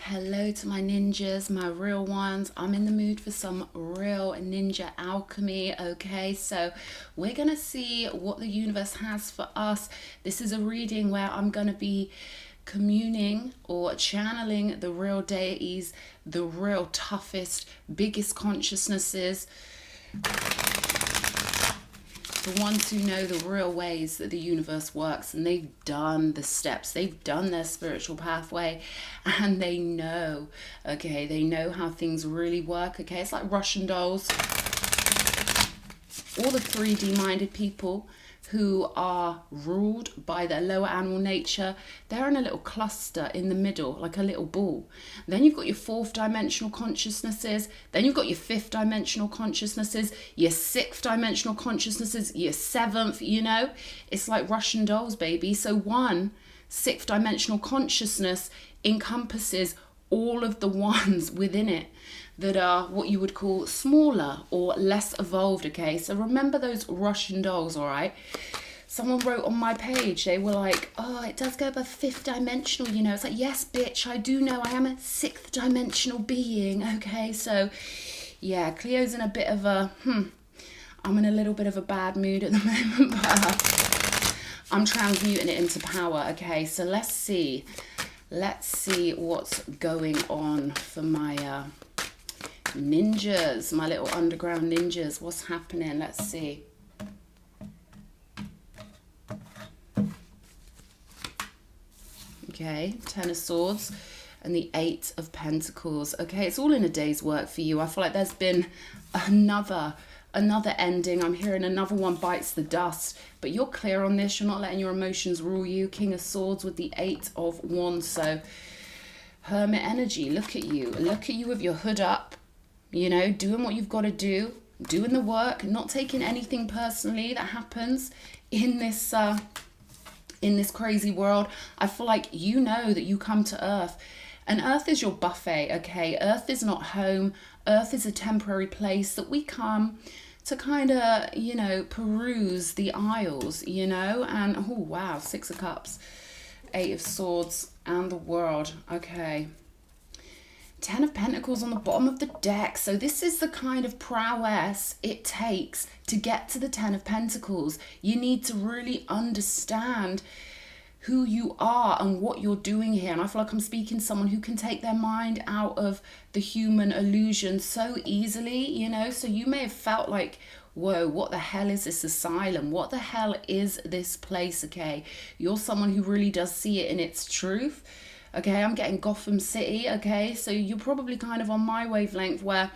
Hello to my ninjas, my real ones. I'm in the mood for some real ninja alchemy, okay? So we're going to see what the universe has for us. This is a reading where I'm going to be communing or channeling the real deities, the real toughest, biggest consciousnesses, the ones who know the real ways that the universe works, and they've done the steps, they've done their spiritual pathway, and they know, okay, they know how things really work, okay? It's like Russian dolls. All the 3D minded people who are ruled by their lower animal nature, they're in a little cluster in the middle, like a little ball. Then you've got your fourth dimensional consciousnesses, then you've got your fifth dimensional consciousnesses, your sixth dimensional consciousnesses, your seventh, you know, it's like Russian dolls, baby. So one sixth dimensional consciousness encompasses all of the ones within it that are what you would call smaller or less evolved, okay? So remember those Russian dolls, all right? Someone wrote on my page, they were like, oh, it does go above fifth dimensional, you know? It's like, yes, bitch, I do know I am a sixth dimensional being, okay? So, yeah, Cleo's in a bit of a, I'm in a little bit of a bad mood at the moment, but I'm transmuting it into power, okay? So let's see what's going on for my ninjas, my little underground ninjas. What's happening? Let's see. Okay, Ten of Swords and the Eight of Pentacles. Okay, it's all in a day's work for you. I feel like there's been another ending. I'm hearing another one bites the dust, but you're clear on this. You're not letting your emotions rule you. King of Swords with the Eight of Wands. So Hermit energy. Look at you with your hood up, you know, doing what you've got to do, doing the work, not taking anything personally that happens in this crazy world. I feel like you know that you come to Earth, and Earth is your buffet, okay? Earth is not home. Earth is a temporary place that we come to kind of, you know, peruse the aisles, you know? And, oh, wow, Six of Cups, Eight of Swords, and the World. Okay. Ten of Pentacles on the bottom of the deck. So this is the kind of prowess it takes to get to the Ten of Pentacles. You need to really understand who you are and what you're doing here. And I feel like I'm speaking to someone who can take their mind out of the human illusion so easily, you know? So you may have felt like, whoa, what the hell is this asylum? What the hell is this place, okay? You're someone who really does see it in its truth. Okay, I'm getting Gotham City, okay? So you're probably kind of on my wavelength where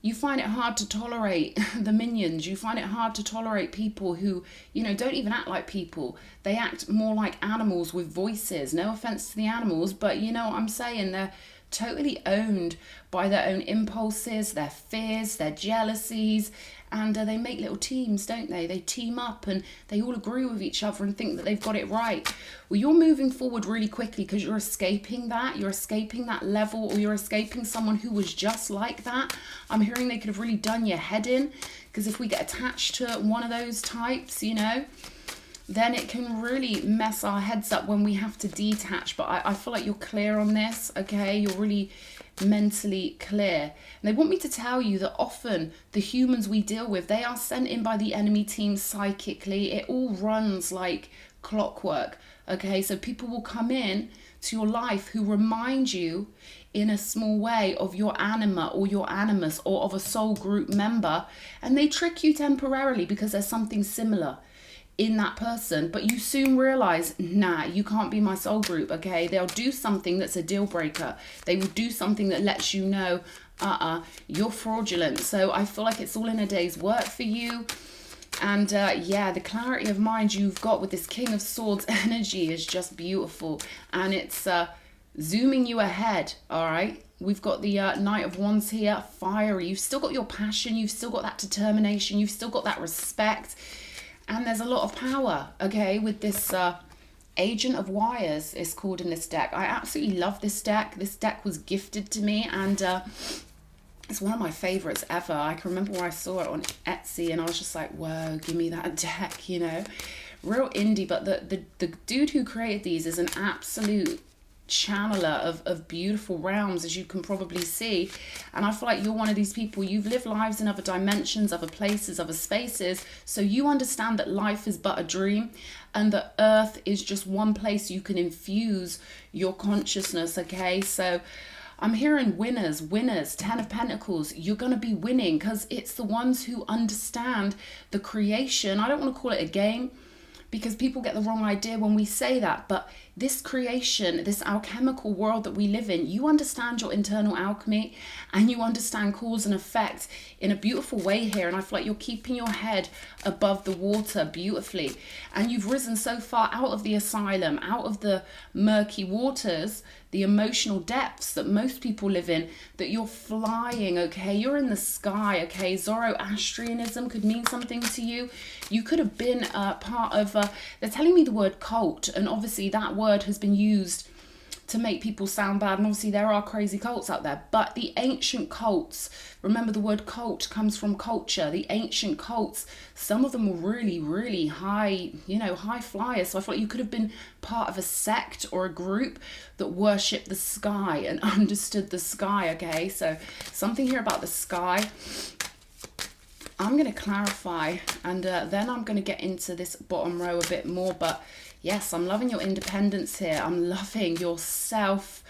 you find it hard to tolerate the minions. You find it hard to tolerate people who, you know, don't even act like people. They act more like animals with voices. No offense to the animals, but you know what I'm saying? They're totally owned by their own impulses, their fears, their jealousies, and they make little teams, don't they? They team up and they all agree with each other and think that they've got it right. Well, you're moving forward really quickly because you're escaping that. You're escaping that level, or you're escaping someone who was just like that. I'm hearing they could have really done your head in, because if we get attached to one of those types, you know, then it can really mess our heads up when we have to detach. But I feel like you're clear on this, okay? You're really mentally clear. And they want me to tell you that often the humans we deal with, they are sent in by the enemy team psychically. It all runs like clockwork, okay? So people will come in to your life who remind you in a small way of your anima or your animus or of a soul group member, and they trick you temporarily because there's something similar in that person, but you soon realize, nah, you can't be my soul group, okay? They'll do something that's a deal breaker. They will do something that lets you know, you're fraudulent. So I feel like it's all in a day's work for you. And yeah, the clarity of mind you've got with this King of Swords energy is just beautiful. And it's zooming you ahead, all right? We've got the Knight of Wands here, fiery. You've still got your passion. You've still got that determination. You've still got that respect. And there's a lot of power, okay, with this Agent of Wires, it's called in this deck. I absolutely love this deck. This deck was gifted to me, and it's one of my favorites ever. I can remember when I saw it on Etsy, and I was just like, whoa, give me that deck, you know. Real indie, but the dude who created these is an absolute channeler of beautiful realms, as you can probably see. And I feel like you're one of these people, you've lived lives in other dimensions, other places, other spaces, so you understand that life is but a dream, and that earth is just one place you can infuse your consciousness. Okay, so I'm hearing winners, 10 of Pentacles. You're going to be winning because it's the ones who understand the creation. I don't want to call it a game, because people get the wrong idea when we say that, but this creation, this alchemical world that we live in, you understand your internal alchemy, and you understand cause and effect in a beautiful way here. And I feel like you're keeping your head above the water beautifully, and you've risen so far out of the asylum, out of the murky waters, the emotional depths that most people live in, that you're flying. Okay, you're in the sky. Okay, Zoroastrianism could mean something to you. You could have been part of they're telling me the word cult, and obviously that word has been used to make people sound bad, and obviously there are crazy cults out there, but the ancient cults, remember the word cult comes from culture. The ancient cults, some of them were really high, high flyers. So I thought you could have been part of a sect or a group that worshipped the sky and understood the sky. Okay, so something here about the sky. I'm going to clarify, and then I'm going to get into this bottom row a bit more. But yes, I'm loving your independence here. I'm loving yourself.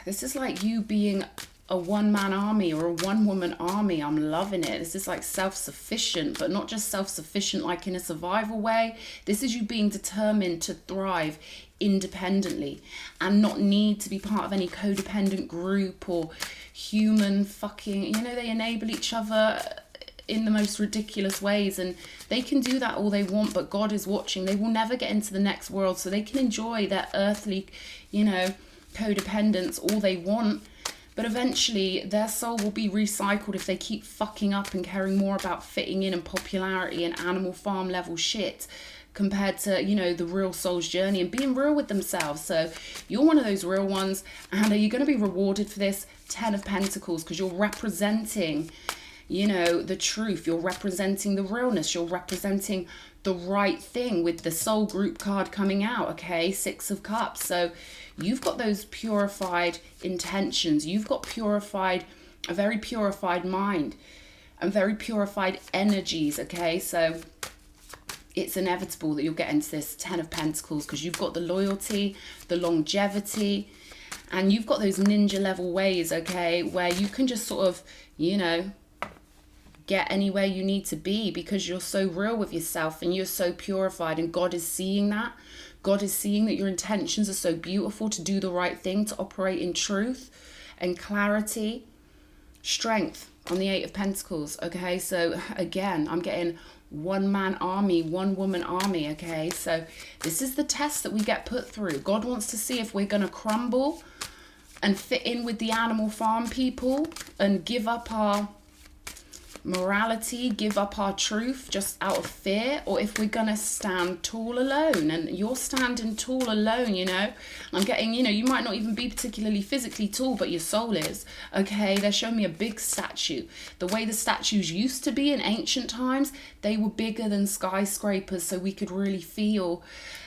This is like you being a one-man army or a one-woman army. I'm loving it. This is like self-sufficient, but not just self-sufficient like in a survival way. This is you being determined to thrive independently and not need to be part of any codependent group or human fucking, they enable each other in the most ridiculous ways, and they can do that all they want, but God is watching. They will never get into the next world, so they can enjoy their earthly, codependence all they want, but eventually their soul will be recycled if they keep fucking up and caring more about fitting in and popularity and Animal Farm level shit compared to, the real soul's journey and being real with themselves. So you're one of those real ones, and you're going to be rewarded for this 10 of Pentacles, because you're representing, the truth. You're representing the realness. You're representing the right thing with the soul group card coming out. Okay, 6 of Cups. So you've got those purified intentions. You've got a very purified mind and very purified energies. Okay, so it's inevitable that you'll get into this 10 of Pentacles, because you've got the loyalty, the longevity, and you've got those ninja level ways, okay, where you can just sort of, get anywhere you need to be, because you're so real with yourself and you're so purified, and God is seeing that. God is seeing that your intentions are so beautiful to do the right thing, to operate in truth and clarity. Strength on the 8 of Pentacles, okay? So again, I'm getting one-man army, one-woman army, okay? So this is the test that we get put through. God wants to see if we're going to crumble and fit in with the Animal Farm people and give up our morality, give up our truth just out of fear, or if we're gonna stand tall alone. And you're standing tall alone, I'm getting, you might not even be particularly physically tall, but your soul is, okay? They're showing me a big statue. The way the statues used to be in ancient times, they were bigger than skyscrapers, so we could really feel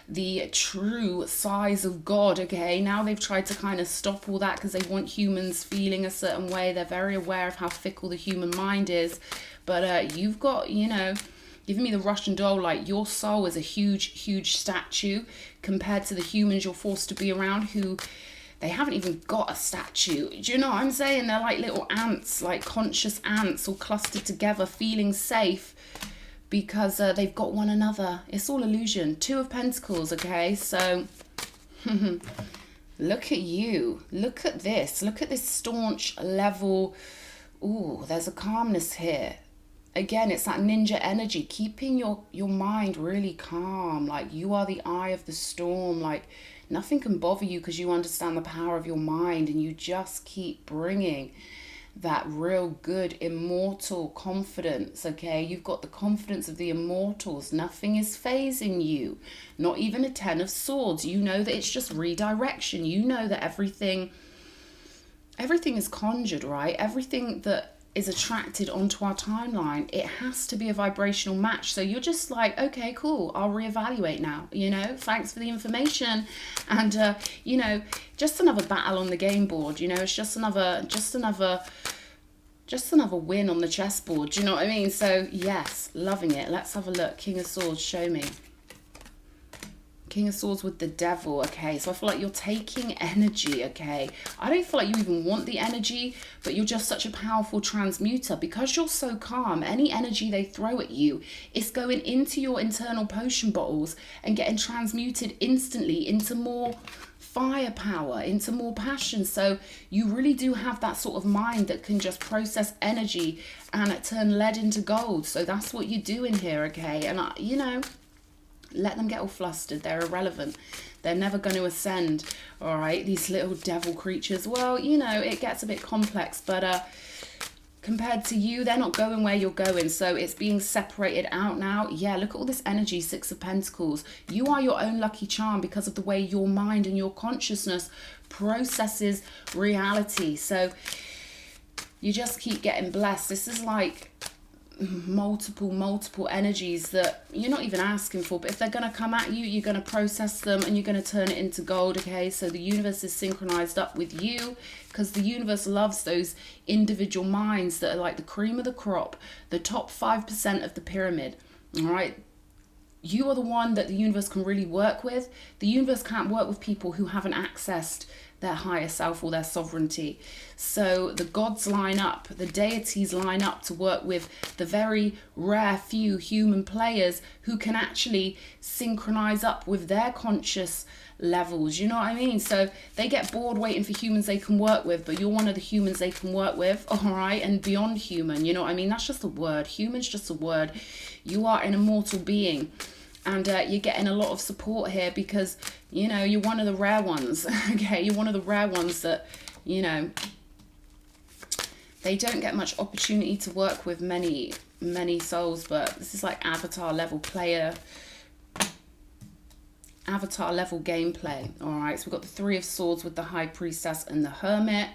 the true size of God. Okay, now they've tried to kind of stop all that because they want humans feeling a certain way. They're very aware of how fickle the human mind is, but you've got, giving me the Russian doll, like your soul is a huge statue compared to the humans you're forced to be around, who they haven't even got a statue. Do you know what I'm saying? They're like little ants, like conscious ants all clustered together, feeling safe because they've got one another. It's all illusion. 2 of Pentacles, okay? So look at you. Look at this. Look at this staunch level. Ooh, there's a calmness here. Again, it's that ninja energy, keeping your mind really calm. Like you are the eye of the storm. Like nothing can bother you because you understand the power of your mind, and you just keep bringing that real good immortal confidence. Okay, you've got the confidence of the immortals. Nothing is phasing you, not even a 10 of Swords. You know that it's just redirection. You know that everything is conjured, right? Everything that is attracted onto our timeline, it has to be a vibrational match. So you're just like, okay, cool, I'll reevaluate now, you know, thanks for the information. And you know, just another battle on the game board, you know, it's just another win on the chessboard, do you know what I mean? So yes, loving it. Let's have a look. King of Swords, show me. King of Swords with the Devil. Okay, so I feel like you're taking energy. Okay, I don't feel like you even want the energy, but you're just such a powerful transmuter. Because you're so calm, any energy they throw at you is going into your internal potion bottles and getting transmuted instantly into more firepower, into more passion. So you really do have that sort of mind that can just process energy and turn lead into gold. So that's what you're doing here. Okay, and you know, let them get all flustered. They're irrelevant. They're never going to ascend. All right, these little devil creatures. Well, you know, it gets a bit complex, but compared to you, they're not going where you're going. So it's being separated out now. Yeah, look at all this energy. Six of Pentacles. You are your own lucky charm because of the way your mind and your consciousness processes reality. So you just keep getting blessed. This is like multiple energies that you're not even asking for, but if they're going to come at you, you're going to process them and you're going to turn it into gold. Okay, so the universe is synchronized up with you because the universe loves those individual minds that are like the cream of the crop, the top 5% of the pyramid. All right, you are the one that the universe can really work with. The universe can't work with people who haven't accessed their higher self or their sovereignty. So the gods line up, the deities line up to work with the very rare few human players who can actually synchronize up with their conscious levels, you know what I mean? So they get bored waiting for humans they can work with, but you're one of the humans they can work with, all right? And beyond human, you know what I mean? That's just a word. Human's just a word. You are an immortal being. And you're getting a lot of support here because, you know, you're one of the rare ones. Okay, you're one of the rare ones that, you know, they don't get much opportunity to work with many souls, but this is like avatar level player, avatar level gameplay. All right, so we've got the Three of Swords with the High Priestess and the Hermit.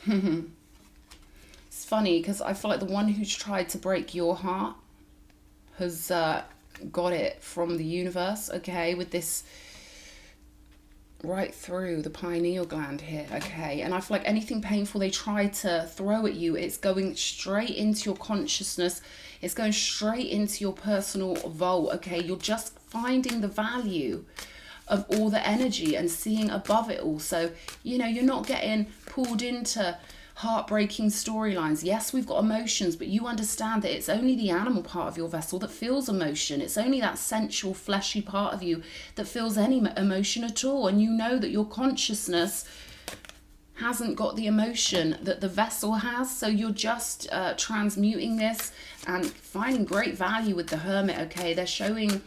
It's funny because I feel like the one who's tried to break your heart has got it from the universe, okay, with this right through the pineal gland here, okay? And I feel like anything painful they try to throw at you, it's going straight into your consciousness. It's going straight into your personal vault, okay? You're just finding the value of all the energy and seeing above it all. So, you know, you're not getting pulled into heartbreaking storylines. Yes, we've got emotions, but you understand that it's only the animal part of your vessel that feels emotion. It's only that sensual, fleshy part of you that feels any emotion at all. And you know that your consciousness hasn't got the emotion that the vessel has. So you're just transmuting this and finding great value with the Hermit, okay? They're showing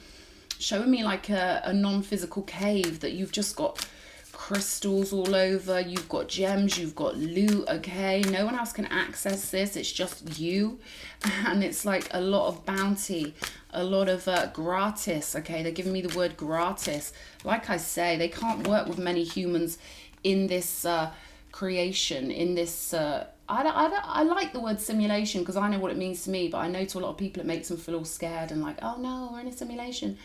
me like a non-physical cave that you've just got crystals all over, you've got gems, you've got loot, okay? No one else can access this, it's just you. And it's like a lot of bounty, a lot of gratis, okay? They're giving me the word gratis. Like I say, they can't work with many humans in this creation, in this I like the word simulation because I know what it means to me, but I know to a lot of people it makes them feel all scared and like, oh no, we're in a simulation.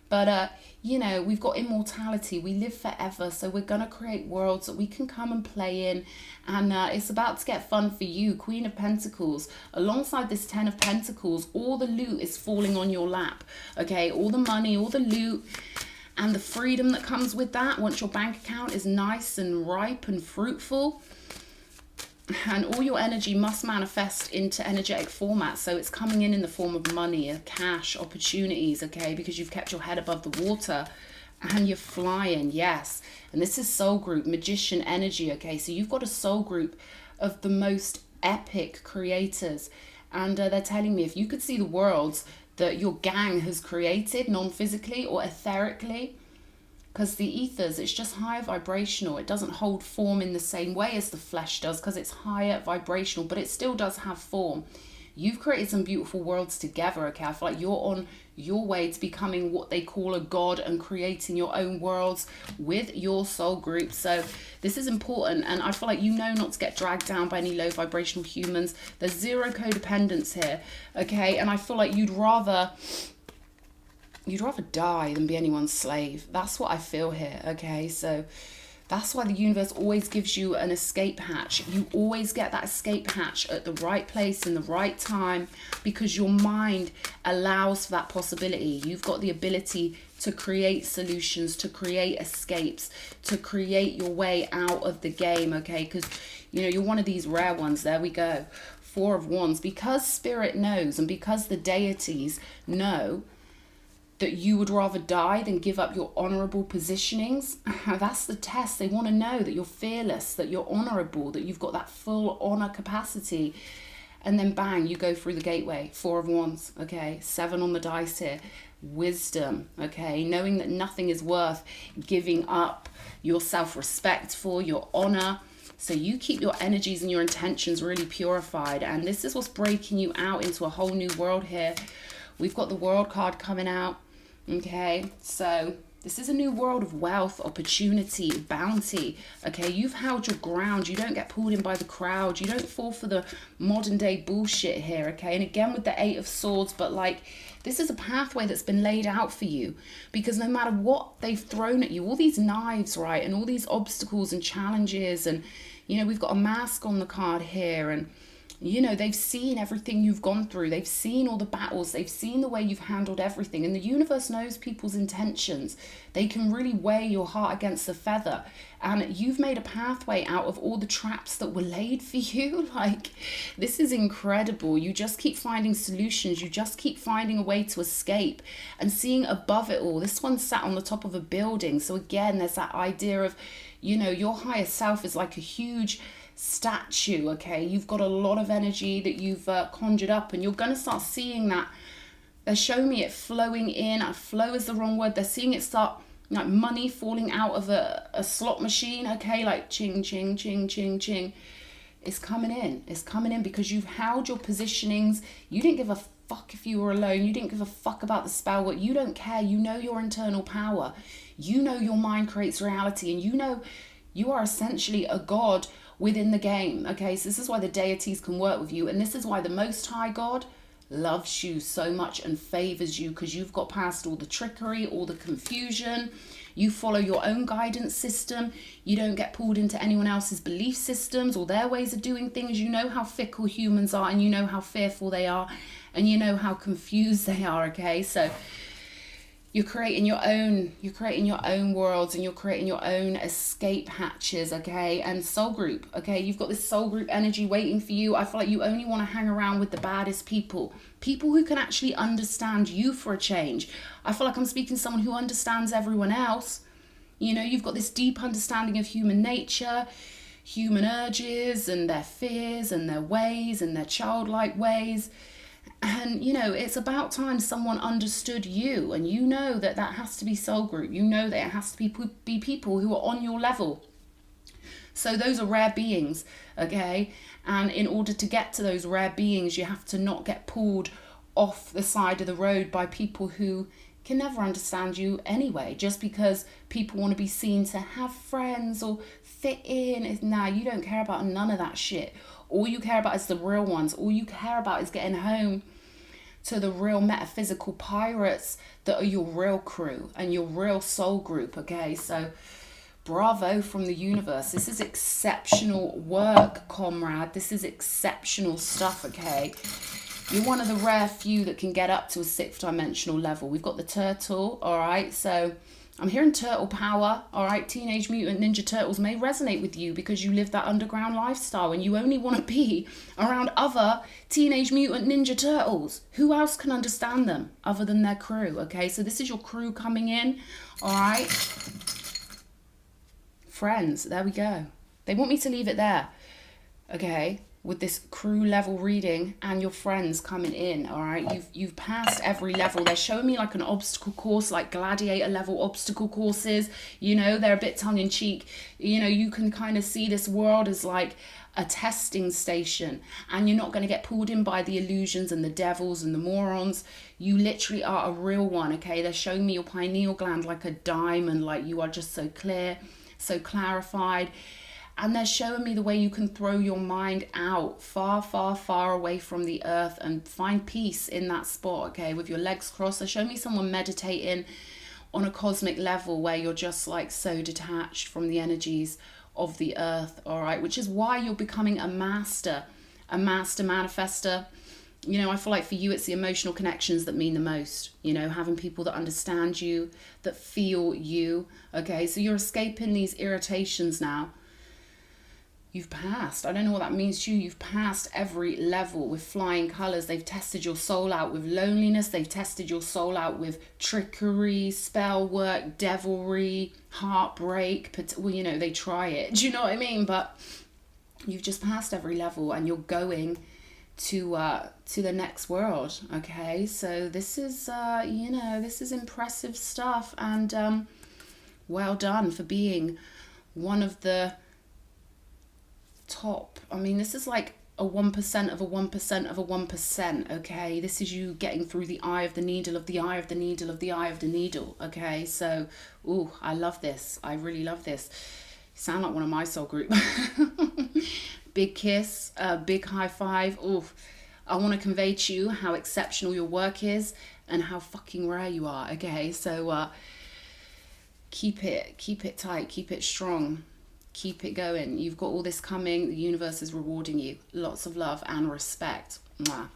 But, you know, we've got immortality. We live forever. So we're going to create worlds that we can come and play in. And it's about to get fun for you. Queen of Pentacles. Alongside this Ten of Pentacles, all the loot is falling on your lap. Okay, all the money, all the loot, and the freedom that comes with that. Once your bank account is nice and ripe and fruitful. And all your energy must manifest into energetic format. So it's coming in the form of money, cash, opportunities, okay? Because you've kept your head above the water and you're flying, yes. And this is soul group, magician energy, okay? So you've got a soul group of the most epic creators. And they're telling me if you could see the worlds that your gang has created, non-physically or etherically, because the ethers, it's just higher vibrational. It doesn't hold form in the same way as the flesh does because it's higher vibrational, but it still does have form. you've created some beautiful worlds together, okay? I feel like you're on your way to becoming what they call a god and creating your own worlds with your soul group. So this is important, and I feel like you know not to get dragged down by any low vibrational humans. There's zero codependence here, okay? And I feel like you'd rather die than be anyone's slave. That's what I feel here, okay? So that's why the universe always gives you an escape hatch. You always get that escape hatch at the right place in the right time, because your mind allows for that possibility. You've got the ability to create solutions, to create escapes, to create your way out of the game, okay? Because, you know, you're one of these rare ones. There we go. Four of Wands. Because Spirit knows, and because the deities know that you would rather die than give up your honorable positionings. That's the test. They want to know that you're fearless, that you're honorable, that you've got that full honor capacity. And then bang, you go through the gateway. Four of Wands, okay? 7 on the dice here. Wisdom, okay? Knowing that nothing is worth giving up your self-respect for, your honor. So you keep your energies and your intentions really purified. And this is what's breaking you out into a whole new world here. We've got the World card coming out. Okay, so this is a new world of wealth, opportunity, bounty. Okay, you've held your ground. You don't get pulled in by the crowd. You don't fall for the modern day bullshit here. Okay, and again with the 8 of Swords, but like this is a pathway that's been laid out for you, because no matter what they've thrown at you, all these knives, right, and all these obstacles and challenges, and you know, we've got a mask on the card here, and you know, they've seen everything you've gone through. They've seen all the battles. They've seen the way you've handled everything. And the universe knows people's intentions. They can really weigh your heart against the feather. And you've made a pathway out of all the traps that were laid for you. Like, this is incredible. You just keep finding solutions. You just keep finding a way to escape and seeing above it all. This one sat on the top of a building. So again, there's that idea of, you know, your higher self is like a huge statue, okay? You've got a lot of energy that you've conjured up, and you're going to start seeing that. They're showing me it flowing in. Flow is the wrong word. They're seeing it start, like money falling out of a slot machine, okay? Like ching, ching, ching, ching, ching. It's coming in. It's coming in because you've held your positionings. You didn't give a fuck if you were alone. You didn't give a fuck about the spell. What you don't care. You know your internal power. You know your mind creates reality, and you know you are essentially a god within the game, okay? So this is why the deities can work with you, and this is why the Most High God loves you so much and favors you, because you've got past all the trickery, all the confusion. You follow your own guidance system. You don't get pulled into anyone else's belief systems or their ways of doing things. You know how fickle humans are, and you know how fearful they are, and you know how confused they are, okay? So you're creating your own worlds, and you're creating your own escape hatches, okay? And soul group, okay? You've got this soul group energy waiting for you. I feel like you only want to hang around with the baddest people who can actually understand you for a change. I feel like I'm speaking to someone who understands everyone else. You know, you've got this deep understanding of human nature, human urges and their fears and their ways and their childlike ways. And, you know, it's about time someone understood you, and you know that that has to be soul group. You know that it has to be people who are on your level. So those are rare beings, okay? And in order to get to those rare beings, you have to not get pulled off the side of the road by people who can never understand you anyway, just because people want to be seen to have friends or fit in. Nah, you don't care about none of that shit. All you care about is the real ones. All you care about is getting home to the real metaphysical pirates that are your real crew and your real soul group, okay? So bravo from the universe. This is exceptional work, comrade. This is exceptional stuff, okay? You're one of the rare few that can get up to a 6th dimensional level. We've got the turtle, all right? So I'm hearing turtle power, all right? Teenage Mutant Ninja Turtles may resonate with you because you live that underground lifestyle and you only want to be around other Teenage Mutant Ninja Turtles. Who else can understand them other than their crew, okay? So this is your crew coming in, all right? Friends, there we go. They want me to leave it there, okay? with this crew level reading and your friends coming in. All right, you've passed every level. They're showing me like an obstacle course, like gladiator level obstacle courses. You know, they're a bit tongue-in-cheek. You know, you can kind of see this world as like a testing station, and you're not going to get pulled in by the illusions and the devils and the morons. You literally are a real one. Okay, they're showing me your pineal gland like a diamond, like you are just so clear, so clarified. And they're showing me the way you can throw your mind out far, far, far away from the earth and find peace in that spot, okay, with your legs crossed. They're showing me someone meditating on a cosmic level where you're just like so detached from the energies of the earth, all right, which is why you're becoming a master manifester. You know, I feel like for you, it's the emotional connections that mean the most, you know, having people that understand you, that feel you, okay? So you're escaping these irritations now. You've passed. I don't know what that means to you. You've passed every level with flying colors. They've tested your soul out with loneliness. They've tested your soul out with trickery, spell work, devilry, heartbreak. Well, you know, they try it. Do you know what I mean? But you've just passed every level and you're going to the next world. Okay, so this is you know, this is impressive stuff, and well done for being one of the top. I mean, this is like a 1% of a 1% of a 1%, okay? This is you getting through the eye of the needle of the eye of the needle of the eye of the needle, okay? So, ooh, I love this. I really love this. You sound like one of my soul group. Big kiss, big high five. Ooh, I want to convey to you how exceptional your work is and how fucking rare you are, okay? So, keep it tight, keep it strong. Keep it going. You've got all this coming. The universe is rewarding you. Lots of love and respect. Mwah.